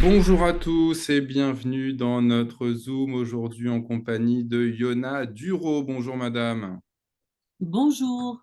Bonjour à tous et bienvenue dans notre Zoom aujourd'hui en compagnie de Yona Duro. Bonjour madame. Bonjour.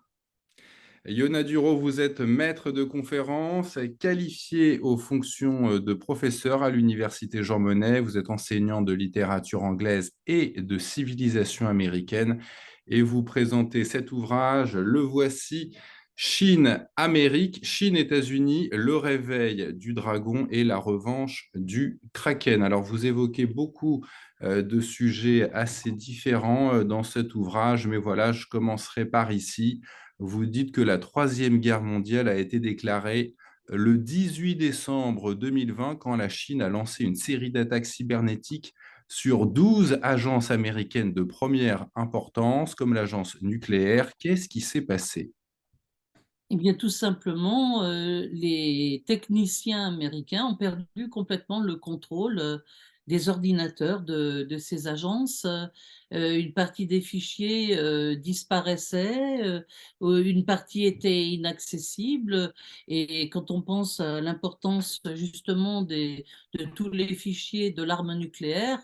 Yona Duro, vous êtes maître de conférence, qualifié aux fonctions de professeur à l'Université Jean Monnet. Vous êtes enseignant de littérature anglaise et de civilisation américaine et vous présentez cet ouvrage, le voici, Chine-Amérique, Chine-États-Unis, le réveil du dragon et la revanche du kraken. Alors vous évoquez beaucoup de sujets assez différents dans cet ouvrage, mais voilà, je commencerai par ici. Vous dites que la Troisième Guerre mondiale a été déclarée le 18 décembre 2020 quand la Chine a lancé une série d'attaques cybernétiques sur 12 agences américaines de première importance, comme l'agence nucléaire. Qu'est-ce qui s'est passé? Eh bien, tout simplement, les techniciens américains ont perdu complètement le contrôle des ordinateurs de ces agences. Une partie des fichiers disparaissait, une partie était inaccessible. Et quand on pense à l'importance justement de tous les fichiers de l'arme nucléaire,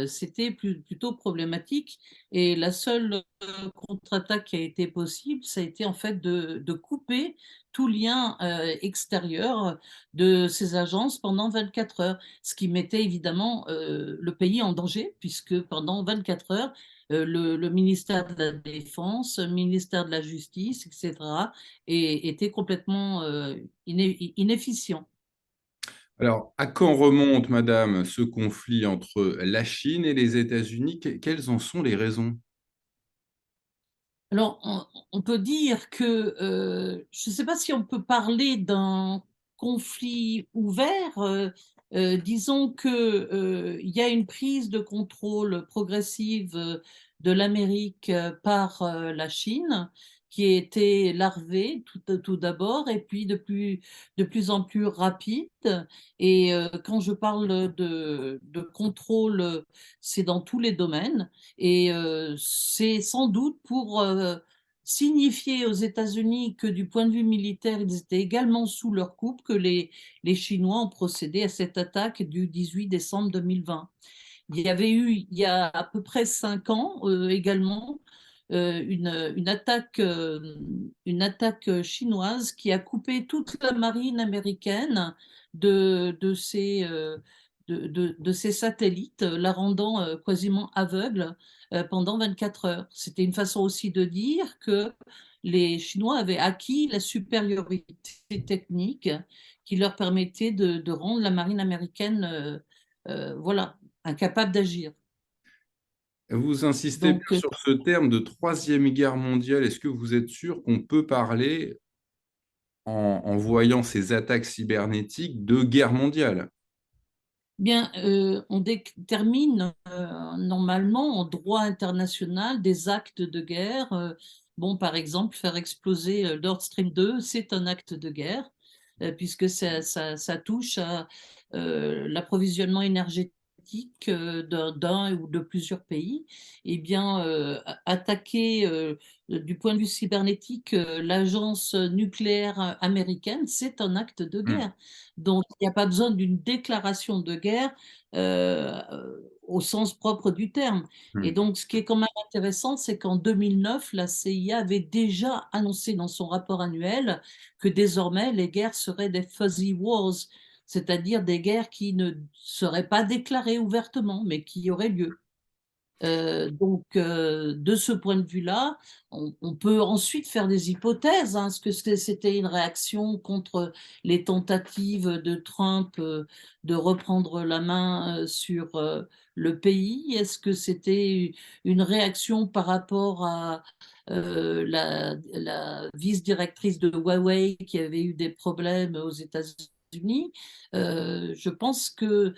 c'était plutôt problématique. Et la seule contre-attaque qui a été possible, ça a été en fait de couper tout lien extérieur de ces agences pendant 24 heures, ce qui mettait évidemment le pays en danger, puisque pendant 24 heures, le ministère de la Défense, le ministère de la Justice, etc., était complètement inefficient. Alors, à quand remonte, madame, ce conflit entre la Chine et les États-Unis? Quelles en sont les raisons? Alors, on peut dire que, je ne sais pas si on peut parler d'un conflit ouvert, disons que, il y a une prise de contrôle progressive, de l'Amérique, par, la Chine, qui a été larvée tout d'abord et puis de plus en plus rapide. Et quand je parle de contrôle, c'est dans tous les domaines. Et c'est sans doute pour signifier aux États-Unis que du point de vue militaire, ils étaient également sous leur coupe, que les Chinois ont procédé à cette attaque du 18 décembre 2020. Il y avait eu, il y a à peu près 5 ans également, une attaque chinoise qui a coupé toute la marine américaine de ses, de ses satellites, la rendant quasiment aveugle pendant 24 heures. C'était une façon aussi de dire que les Chinois avaient acquis la supériorité technique qui leur permettait de rendre la marine américaine voilà, incapable d'agir. Vous insistez bien Donc, sur ce terme de Troisième Guerre mondiale. Est-ce que vous êtes sûr qu'on peut parler, en voyant ces attaques cybernétiques, de guerre mondiale? bien, on détermine normalement en droit international des actes de guerre. Bon, par exemple, faire exploser Nord Stream 2, c'est un acte de guerre, puisque ça touche à l'approvisionnement énergétique d'un ou de plusieurs pays. Eh bien, attaquer du point de vue cybernétique l'agence nucléaire américaine, c'est un acte de Hmm. guerre. Donc, il n'y a pas besoin d'une déclaration de guerre au sens propre du terme. Et Hmm. donc, ce qui est quand même intéressant, c'est qu'en 2009, la CIA avait déjà annoncé dans son rapport annuel que désormais, les guerres seraient des fuzzy wars, c'est-à-dire des guerres qui ne seraient pas déclarées ouvertement, mais qui auraient lieu. Donc, de ce point de vue-là, on peut ensuite faire des hypothèses, hein. Est-ce que c'était une réaction contre les tentatives de Trump de reprendre la main sur le pays? Est-ce que c'était une réaction par rapport à la vice-directrice de Huawei qui avait eu des problèmes aux États-Unis? Je pense que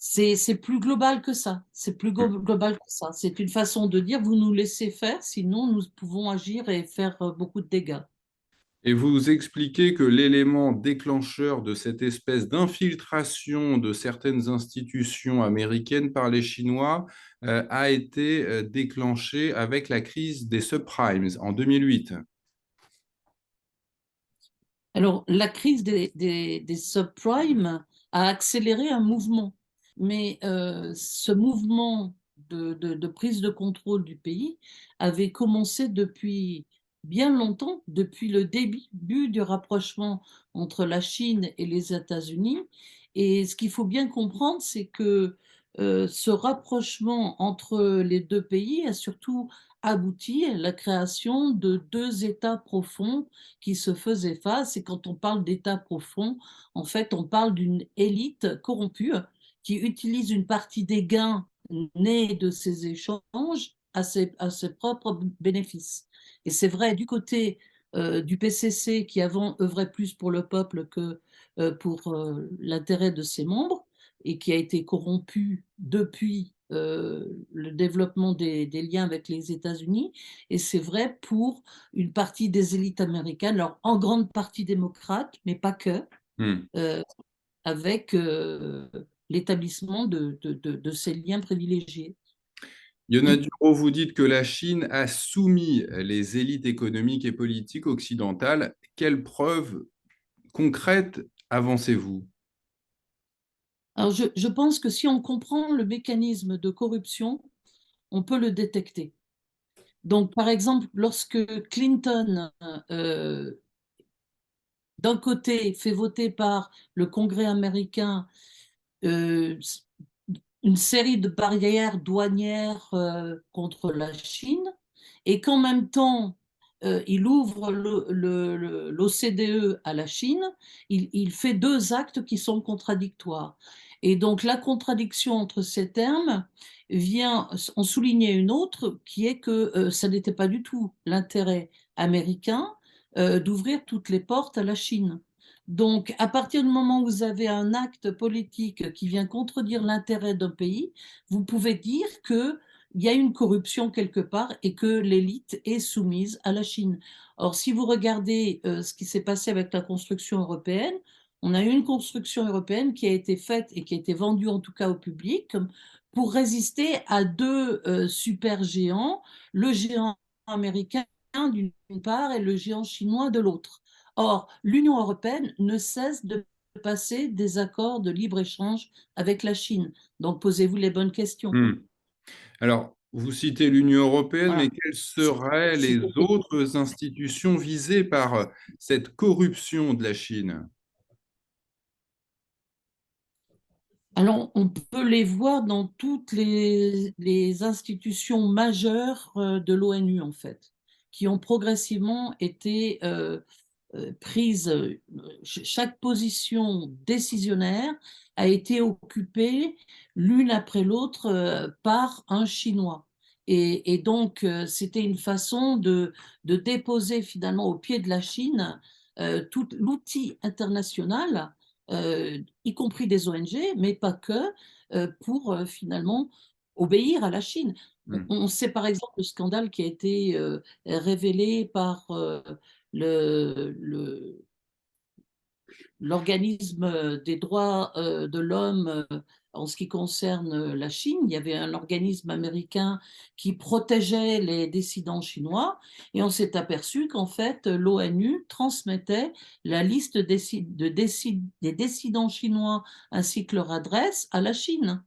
c'est plus global que ça. C'est plus global que ça. C'est une façon de dire, vous nous laissez faire, sinon nous pouvons agir et faire beaucoup de dégâts. Et vous expliquez que l'élément déclencheur de cette espèce d'infiltration de certaines institutions américaines par les Chinois a été déclenché avec la crise des subprimes en 2008. Alors, la crise des subprimes, a accéléré un mouvement. Mais ce mouvement de prise de contrôle du pays avait commencé depuis bien longtemps, depuis le début du rapprochement entre la Chine et les États-Unis. Et ce qu'il faut bien comprendre, c'est que ce rapprochement entre les deux pays a surtout abouti à la création de deux États profonds qui se faisaient face. Et quand on parle d'État profond, en fait, on parle d'une élite corrompue qui utilise une partie des gains nés de ces échanges à ses propres bénéfices. Et c'est vrai du côté du PCC qui avant œuvrait plus pour le peuple que pour l'intérêt de ses membres et qui a été corrompu depuis le développement des liens avec les États-Unis. Et c'est vrai pour une partie des élites américaines, alors en grande partie démocrates, mais pas que, Hmm. euh, avec l'établissement de ces liens privilégiés. Yona Duro, vous dites que la Chine a soumis les élites économiques et politiques occidentales. Quelles preuves concrètes avancez-vous? Alors je pense que si on comprend le mécanisme de corruption, on peut le détecter. Donc, par exemple, lorsque Clinton, euh, d'un côté, fait voter par le Congrès américain euh, une série de barrières douanières contre la Chine, et qu'en même temps, il ouvre l'OCDE à la Chine, il fait deux actes qui sont contradictoires. Et donc la contradiction entre ces termes vient en souligner une autre, qui est que ça n'était pas du tout l'intérêt américain d'ouvrir toutes les portes à la Chine. Donc, à partir du moment où vous avez un acte politique qui vient contredire l'intérêt d'un pays, vous pouvez dire qu'il y a une corruption quelque part et que l'élite est soumise à la Chine. Or, si vous regardez ce qui s'est passé avec la construction européenne, on a eu une construction européenne qui a été faite et qui a été vendue en tout cas au public pour résister à deux super géants, le géant américain d'une part et le géant chinois de l'autre. Or, l'Union européenne ne cesse de passer des accords de libre-échange avec la Chine. Donc, posez-vous les bonnes questions. Hmm. Alors, vous citez l'Union européenne, mais Voilà. quelles seraient les C'était- autres institutions visées par cette corruption de la Chine? Alors, on peut les voir dans toutes les institutions majeures de l'ONU, en fait, qui ont progressivement été prises. Chaque position décisionnaire a été occupée l'une après l'autre par un Chinois. Et donc, c'était une façon de déposer finalement au pied de la Chine tout l'outil international y compris des ONG, mais pas que, pour finalement obéir à la Chine. Hmm. On sait par exemple le scandale qui a été révélé par le l'organisme des droits de l'homme en ce qui concerne la Chine. Il y avait un organisme américain qui protégeait les dissidents chinois et on s'est aperçu qu'en fait l'ONU transmettait la liste des dissidents chinois ainsi que leur adresse à la Chine.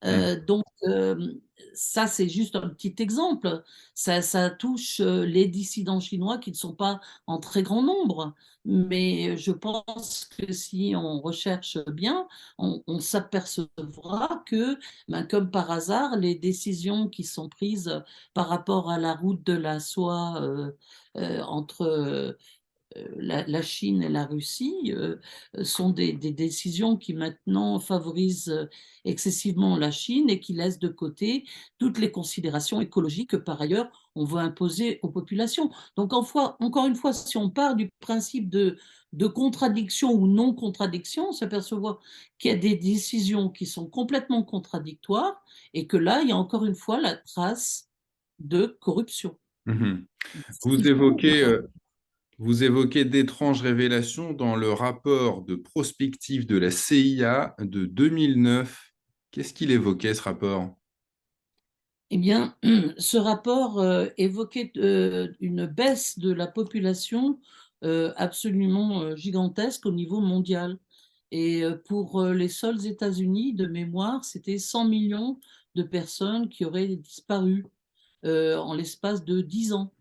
Hmm. Donc, ça, c'est juste un petit exemple. Ça touche les dissidents chinois qui ne sont pas en très grand nombre. Mais je pense que si on recherche bien, on s'apercevra que, ben, comme par hasard, les décisions qui sont prises par rapport à la route de la soie entre la Chine et la Russie sont des décisions qui maintenant favorisent excessivement la Chine et qui laissent de côté toutes les considérations écologiques que par ailleurs on veut imposer aux populations. Donc encore une fois, si on part du principe de contradiction ou non contradiction, on s'aperçoit qu'il y a des décisions qui sont complètement contradictoires et que là, il y a encore une fois la trace de corruption. Mhm. Il Vous faut évoquez, vous évoquez d'étranges révélations dans le rapport de prospective de la CIA de 2009. Qu'est-ce qu'il évoquait, ce rapport? Eh bien, ce rapport évoquait une baisse de la population absolument gigantesque au niveau mondial. Et pour les seuls États-Unis, de mémoire, c'était 100 millions de personnes qui auraient disparu en l'espace de 10 ans.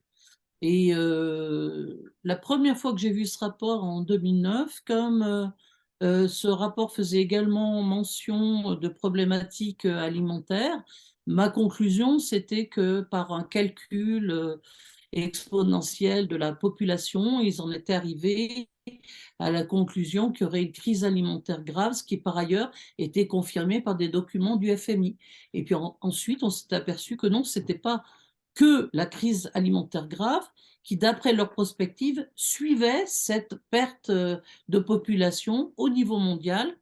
Et la première fois que j'ai vu ce rapport en 2009, comme ce rapport faisait également mention de problématiques alimentaires, ma conclusion, c'était que par un calcul exponentiel de la population, ils en étaient arrivés à la conclusion qu'il y aurait une crise alimentaire grave, ce qui par ailleurs était confirmé par des documents du FMI. Et puis ensuite, on s'est aperçu que non, ce n'était pas que la crise alimentaire grave qui, d'après leur prospective, suivait cette perte de population au niveau mondial,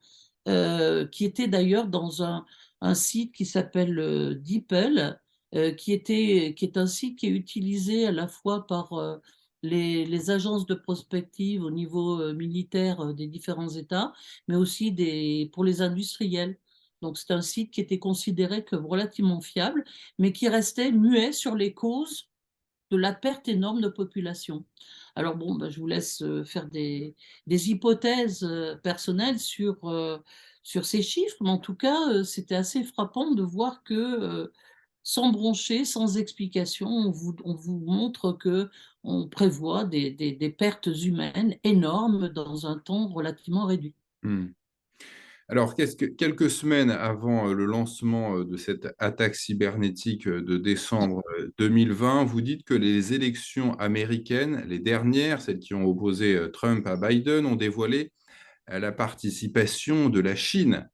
qui était d'ailleurs dans un site qui s'appelle DeepL, qui est un site qui est utilisé à la fois par les agences de prospective au niveau militaire des différents États, mais aussi pour les industriels. Donc c'est un site qui était considéré comme relativement fiable, mais qui restait muet sur les causes de la perte énorme de population. Alors bon, ben, je vous laisse faire des hypothèses personnelles sur ces chiffres, mais en tout cas, c'était assez frappant de voir que sans broncher, sans explication, on vous montre que on prévoit des pertes humaines énormes dans un temps relativement réduit. Mmh. Alors, quelques semaines avant le lancement de cette attaque cybernétique de décembre 2020, vous dites que les élections américaines, les dernières, celles qui ont opposé Trump à Biden, ont dévoilé la participation de la Chine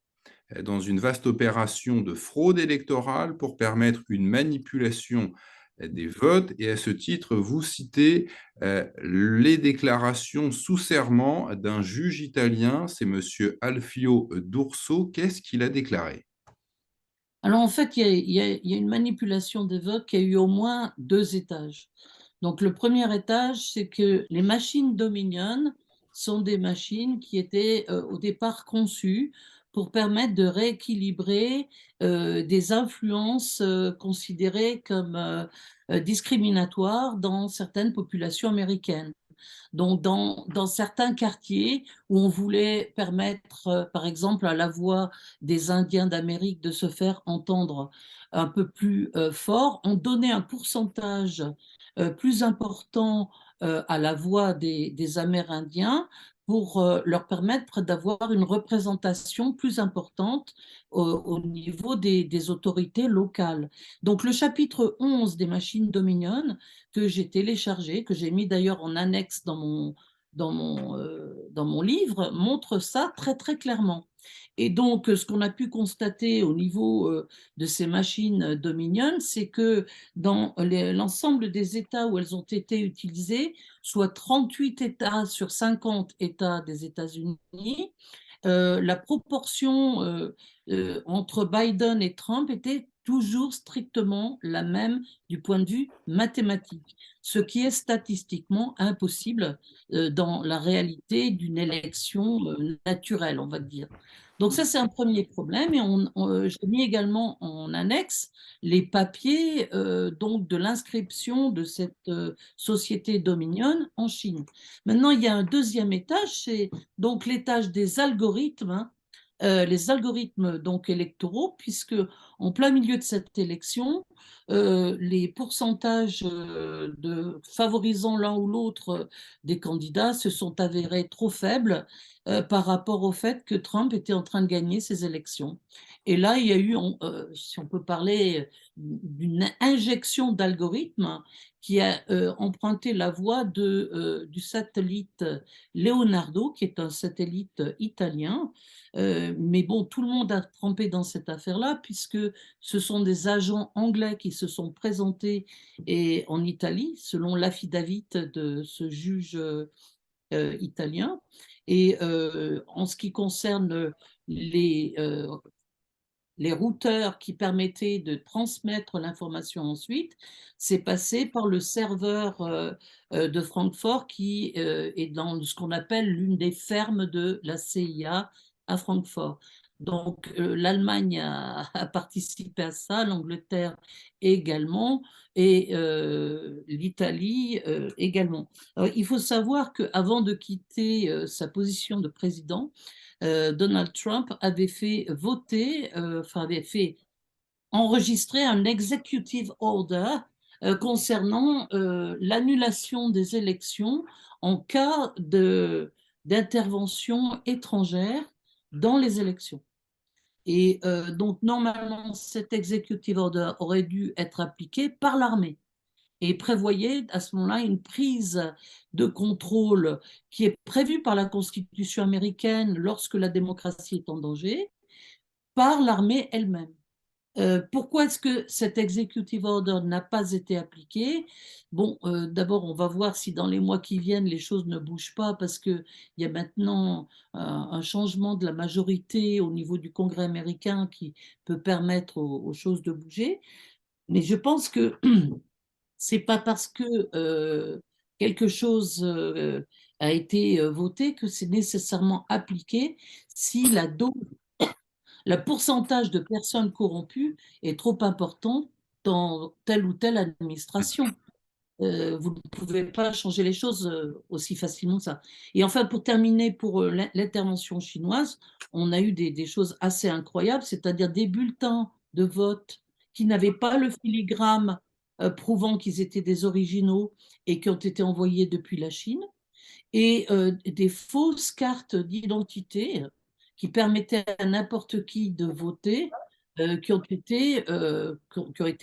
dans une vaste opération de fraude électorale pour permettre une manipulation des votes. Et à ce titre, vous citez les déclarations sous serment d'un juge italien, c'est monsieur Alfio D'Urso. Qu'est-ce qu'il a déclaré? Alors en fait, il y a une manipulation des votes qui a eu au moins deux étages. Donc le premier étage, c'est que les machines Dominion sont des machines qui étaient au départ conçues pour permettre de rééquilibrer des influences considérées comme discriminatoires dans certaines populations américaines. Donc, dans certains quartiers où on voulait permettre, par exemple, à la voix des Indiens d'Amérique de se faire entendre un peu plus fort, on donnait un pourcentage plus important à la voix des Amérindiens pour leur permettre d'avoir une représentation plus importante au niveau des autorités locales. Donc, le chapitre 11 des machines Dominion que j'ai téléchargé, que j'ai mis d'ailleurs en annexe dans mon livre, montre ça très très clairement. Et donc, ce qu'on a pu constater au niveau de ces machines Dominion, c'est que dans l'ensemble des États où elles ont été utilisées, soit 38 États sur 50 États des États-Unis, la proportion entre Biden et Trump était toujours strictement la même du point de vue mathématique, ce qui est statistiquement impossible dans la réalité d'une élection naturelle, on va dire. Donc ça, c'est un premier problème. Et j'ai mis également en annexe les papiers donc de l'inscription de cette société Dominion en Chine. Maintenant, il y a un deuxième étage, c'est donc l'étage des algorithmes, hein, les algorithmes donc électoraux, puisque en plein milieu de cette élection, les pourcentages favorisant l'un ou l'autre des candidats se sont avérés trop faibles par rapport au fait que Trump était en train de gagner ces élections. Et là, il y a eu, si on peut parler d'une injection d'algorithmes qui a emprunté la voie du satellite Leonardo, qui est un satellite italien. Mais bon, tout le monde a trempé dans cette affaire-là, puisque ce sont des agents anglais qui se sont présentés en Italie, selon l'affidavit de ce juge italien. Et en ce qui concerne les routeurs qui permettaient de transmettre l'information ensuite, c'est passé par le serveur de Francfort qui est dans ce qu'on appelle l'une des fermes de la CIA à Francfort. Donc, l'Allemagne a participé à ça, l'Angleterre également, et l'Italie également. Alors, il faut savoir qu'avant de quitter sa position de président, Donald Trump avait fait voter, enfin avait fait enregistrer un executive order concernant l'annulation des élections en cas d'intervention étrangère dans les élections. Et donc, normalement, cet executive order aurait dû être appliqué par l'armée et prévoyait à ce moment-là une prise de contrôle qui est prévue par la Constitution américaine lorsque la démocratie est en danger, par l'armée elle-même. Pourquoi est-ce que cet executive order n'a pas été appliqué? Bon, d'abord, on va voir si dans les mois qui viennent, les choses ne bougent pas parce qu'il y a maintenant un changement de la majorité au niveau du Congrès américain qui peut permettre aux choses de bouger. Mais je pense que c'est pas parce que quelque chose a été voté que c'est nécessairement appliqué si la dose, le pourcentage de personnes corrompues est trop important dans telle ou telle administration. Vous ne pouvez pas changer les choses aussi facilement que ça. Et enfin, pour terminer, pour l'intervention chinoise, on a eu des choses assez incroyables, c'est-à-dire des bulletins de vote qui n'avaient pas le filigrane prouvant qu'ils étaient des originaux et qui ont été envoyés depuis la Chine et des fausses cartes d'identité qui permettaient à n'importe qui de voter, qui ont été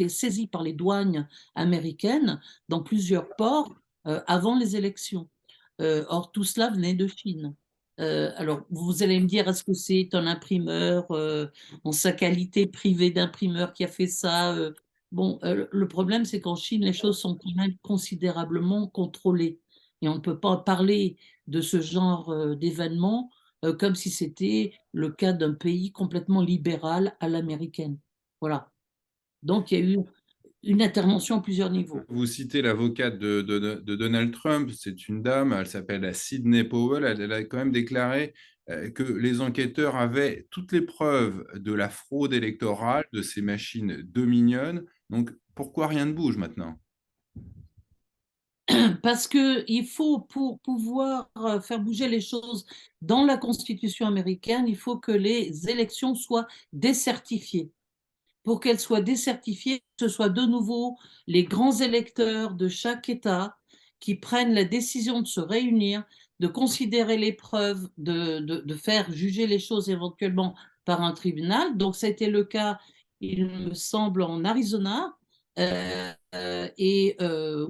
saisies par les douanes américaines dans plusieurs ports avant les élections. Or, tout cela venait de Chine. Alors, vous allez me dire, est-ce que c'est un imprimeur en sa qualité privée d'imprimeur qui a fait ça Bon, le problème, c'est qu'en Chine, les choses sont quand même considérablement contrôlées. Et on ne peut pas parler de ce genre d'événement comme si c'était le cas d'un pays complètement libéral à l'américaine. Voilà. Donc, il y a eu une intervention à plusieurs niveaux. Vous citez l'avocate de Donald Trump, c'est une dame, elle s'appelle Sidney Powell, elle a quand même déclaré que les enquêteurs avaient toutes les preuves de la fraude électorale de ces machines Dominion. Donc, pourquoi rien ne bouge maintenant? Parce qu'il faut, pour pouvoir faire bouger les choses dans la Constitution américaine, il faut que les élections soient décertifiées. Pour qu'elles soient décertifiées, que ce soit de nouveau les grands électeurs de chaque État qui prennent la décision de se réunir, de considérer les preuves, de faire juger les choses éventuellement par un tribunal. Donc, ça a été le cas, il me semble, en Arizona, et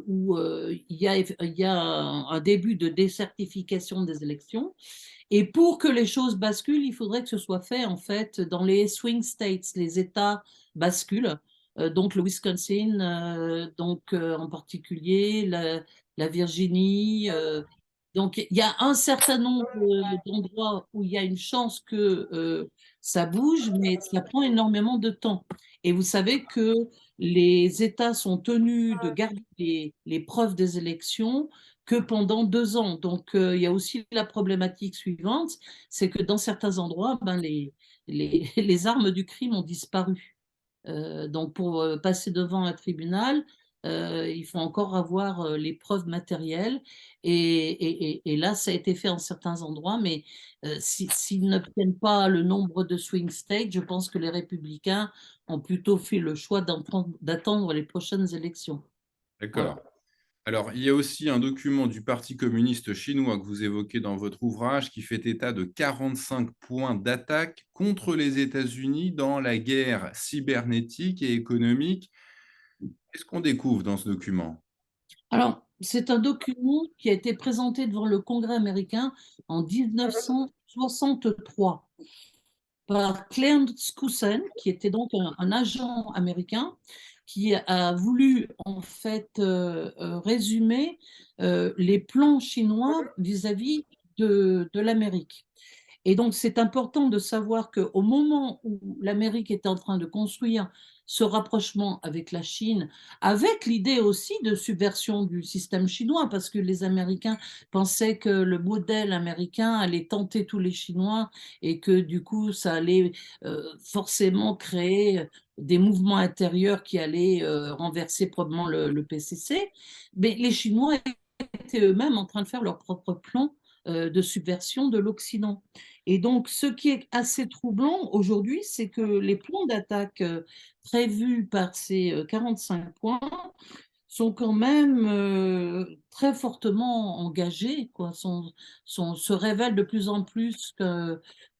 où il y a un début de décertification des élections. Et pour que les choses basculent, il faudrait que ce soit fait en fait dans les swing states, les États basculent. Donc le Wisconsin, donc en particulier la Virginie. Donc il y a un certain nombre d'endroits où il y a une chance que ça bouge, mais ça prend énormément de temps. Et vous savez que les États sont tenus de garder les preuves des élections que pendant 2 ans. Donc, il y a aussi la problématique suivante, c'est que dans certains endroits, ben, les armes du crime ont disparu. Donc, pour passer devant un tribunal, il faut encore avoir les preuves matérielles. Et là, ça a été fait en certains endroits, mais s'ils n'obtiennent pas le nombre de swing states, je pense que les républicains ont plutôt fait le choix d'attendre les prochaines élections. Voilà. D'accord. Alors, il y a aussi un document du Parti communiste chinois que vous évoquez dans votre ouvrage qui fait état de 45 points d'attaque contre les États-Unis dans la guerre cybernétique et économique. Qu'est-ce qu'on découvre dans ce document? Alors, c'est un document qui a été présenté devant le Congrès américain en 1963 par Clarence Cousin, qui était donc un agent américain qui a voulu en fait résumer les plans chinois vis-à-vis de l'Amérique. Et donc, c'est important de savoir qu'au moment où l'Amérique est en train de construire ce rapprochement avec la Chine, avec l'idée aussi de subversion du système chinois, parce que les Américains pensaient que le modèle américain allait tenter tous les Chinois et que du coup, ça allait forcément créer des mouvements intérieurs qui allaient renverser probablement le PCC. Mais les Chinois étaient eux-mêmes en train de faire leur propre plan de subversion de l'Occident. Et donc, ce qui est assez troublant aujourd'hui, c'est que les plans d'attaque prévus par ces 45 points sont quand même très fortement engagés, quoi, se révèlent de plus en plus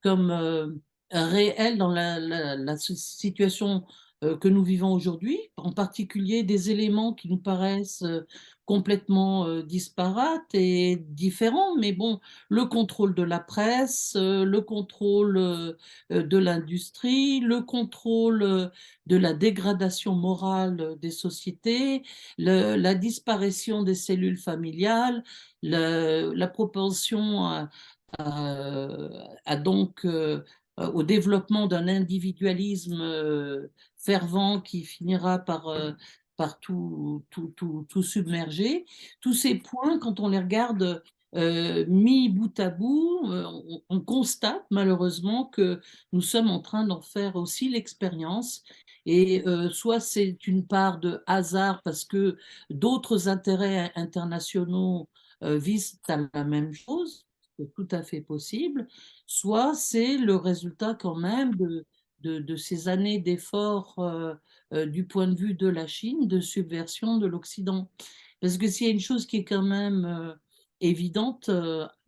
comme réels dans la situation que nous vivons aujourd'hui, en particulier des éléments qui nous paraissent complètement disparates et différents, mais bon, le contrôle de la presse, le contrôle de l'industrie, le contrôle de la dégradation morale des sociétés, la disparition des cellules familiales, la propension donc au développement d'un individualisme fervent qui finira par tout submerger. Tous ces points, quand on les regarde mis bout à bout, on constate malheureusement que nous sommes en train d'en faire aussi l'expérience. Et soit c'est une part de hasard parce que d'autres intérêts internationaux visent à la même chose, c'est tout à fait possible, soit c'est le résultat quand même de ces années d'efforts du point de vue de la Chine, de subversion de l'Occident. Parce que s'il y a une chose qui est quand même évidente,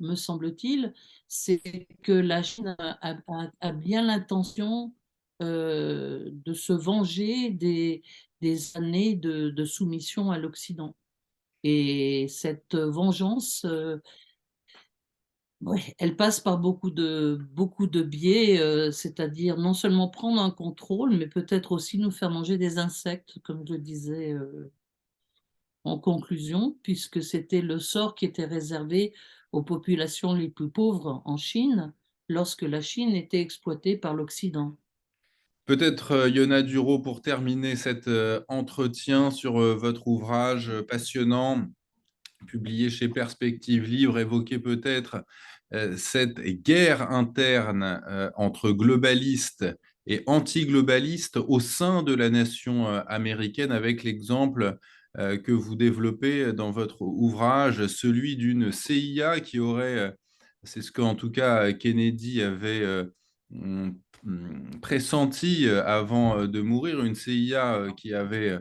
me semble-t-il, c'est que la Chine a bien l'intention de se venger des années de soumission à l'Occident. Et cette vengeance, ouais, elle passe par beaucoup de biais, c'est-à-dire non seulement prendre un contrôle, mais peut-être aussi nous faire manger des insectes, comme je disais en conclusion, puisque c'était le sort qui était réservé aux populations les plus pauvres en Chine, lorsque la Chine était exploitée par l'Occident. Peut-être, Yona Duro, pour terminer cet entretien sur votre ouvrage passionnant, publié chez Perspective Livre, évoquer peut-être cette guerre interne entre globalistes et anti-globalistes au sein de la nation américaine, avec l'exemple que vous développez dans votre ouvrage, celui d'une CIA qui aurait, c'est ce qu'en tout cas Kennedy avait pressenti avant de mourir, une CIA qui avait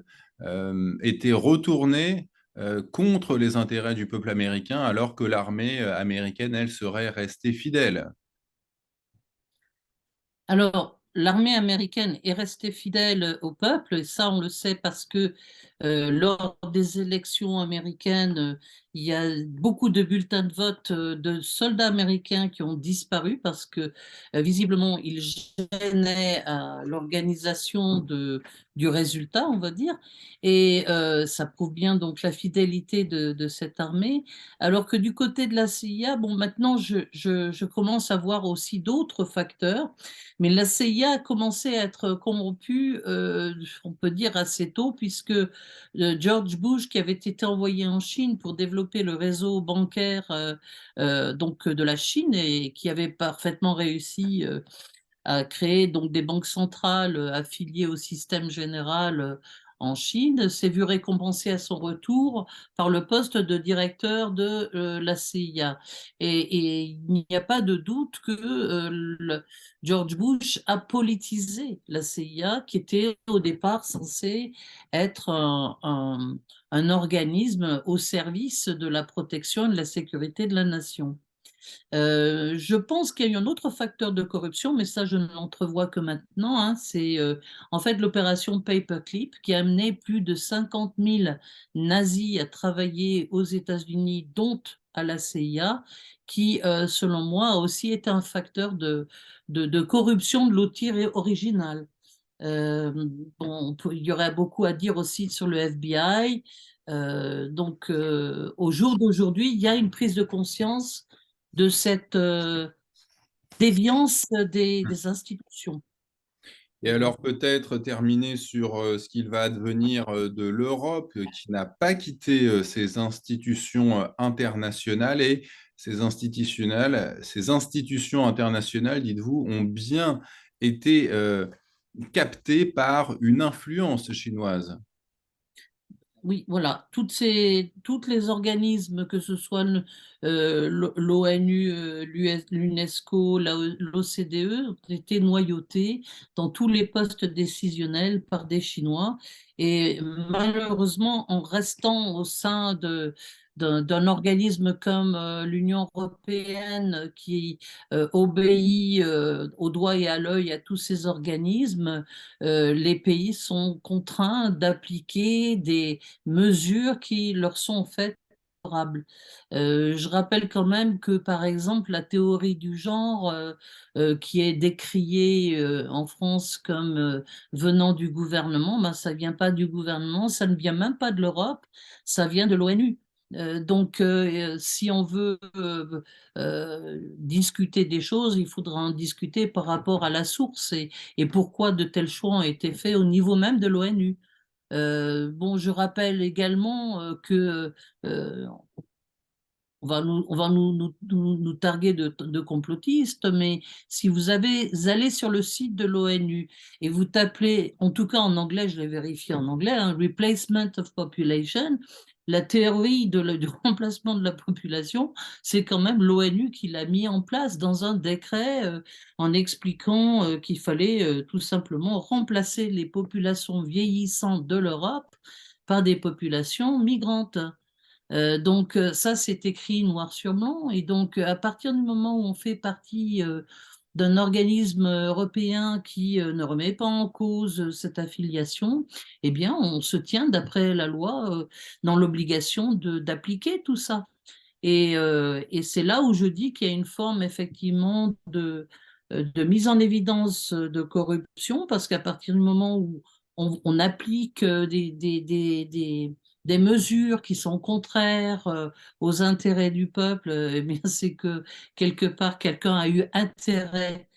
été retournée contre les intérêts du peuple américain, alors que l'armée américaine, elle, serait restée fidèle. Alors, l'armée américaine est restée fidèle au peuple, et ça, on le sait parce que lors des élections américaines, il y a beaucoup de bulletins de vote de soldats américains qui ont disparu parce que visiblement, ils gênaient à l'organisation du résultat, on va dire. Et ça prouve bien donc la fidélité de cette armée. Alors que du côté de la CIA, bon, maintenant, je commence à voir aussi d'autres facteurs. Mais la CIA a commencé à être corrompue, on peut dire assez tôt, puisque George Bush, qui avait été envoyé en Chine pour développer le réseau bancaire donc de la Chine et qui avait parfaitement réussi a créé donc des banques centrales affiliées au système général en Chine, s'est vu récompensé à son retour par le poste de directeur de la CIA. Et il n'y a pas de doute que George Bush a politisé la CIA, qui était au départ censée être un organisme au service de la protection et de la sécurité de la nation. Je pense qu'il y a eu un autre facteur de corruption, mais ça, je ne l'entrevois que maintenant, hein. C'est en fait l'opération Paperclip qui a amené plus de 50 000 nazis à travailler aux États-Unis, dont à la CIA, qui, selon moi, a aussi été un facteur de corruption de l'outil original. Euh, bon, il y aurait beaucoup à dire aussi sur le FBI. Donc, au jour d'aujourd'hui, il y a une prise de conscience de cette déviance des institutions. Et alors peut-être terminer sur ce qu'il va advenir de l'Europe, qui n'a pas quitté ses institutions internationales et ces institutions internationales, dites-vous, ont bien été captées par une influence chinoise. Oui, voilà, toutes les organismes, que ce soit l'ONU, l'UNESCO, l'OCDE, ont été noyautés dans tous les postes décisionnels par des Chinois. Et malheureusement, en restant au sein d'un organisme comme l'Union européenne qui obéit au doigt et à l'œil à tous ces organismes, les pays sont contraints d'appliquer des mesures qui leur sont faites favorables. Je rappelle quand même que, par exemple, la théorie du genre, qui est décriée en France comme venant du gouvernement, ben, ça ne vient pas du gouvernement, ça ne vient même pas de l'Europe, ça vient de l'ONU. Donc, si on veut discuter des choses, il faudra en discuter par rapport à la source et pourquoi de tels choix ont été faits au niveau même de l'ONU. Bon, je rappelle également que on va nous targuer de complotistes, mais si allez sur le site de l'ONU et vous tapez, en tout cas en anglais, je l'ai vérifié en anglais, hein, Replacement of Population, la théorie du remplacement de la population, c'est quand même l'ONU qui l'a mis en place dans un décret en expliquant qu'il fallait tout simplement remplacer les populations vieillissantes de l'Europe par des populations migrantes. Donc ça, c'est écrit noir sur blanc. Et donc, à partir du moment où on fait partie d'un organisme européen qui ne remet pas en cause cette affiliation, eh bien, on se tient, d'après la loi, dans l'obligation d'appliquer tout ça. Et c'est là où je dis qu'il y a une forme effectivement de mise en évidence de corruption, parce qu'à partir du moment où on applique des mesures qui sont contraires aux intérêts du peuple, eh bien c'est que quelque part quelqu'un a eu intérêt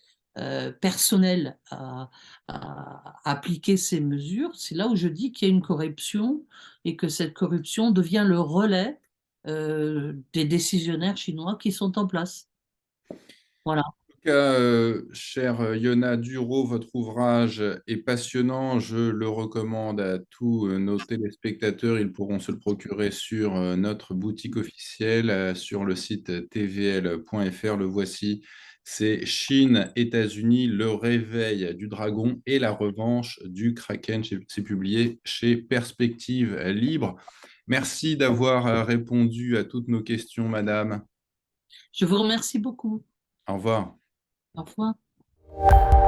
personnel à appliquer ces mesures. C'est là où je dis qu'il y a une corruption et que cette corruption devient le relais des décisionnaires chinois qui sont en place. Voilà. En tout cas, cher Yona Duro, votre ouvrage est passionnant. Je le recommande à tous nos téléspectateurs. Ils pourront se le procurer sur notre boutique officielle, sur le site tvl.fr. Le voici. C'est Chine, États-Unis, le réveil du dragon et la revanche du Kraken. C'est publié chez Perspective Libre. Merci d'avoir répondu à toutes nos questions, madame. Je vous remercie beaucoup. Au revoir. Au revoir.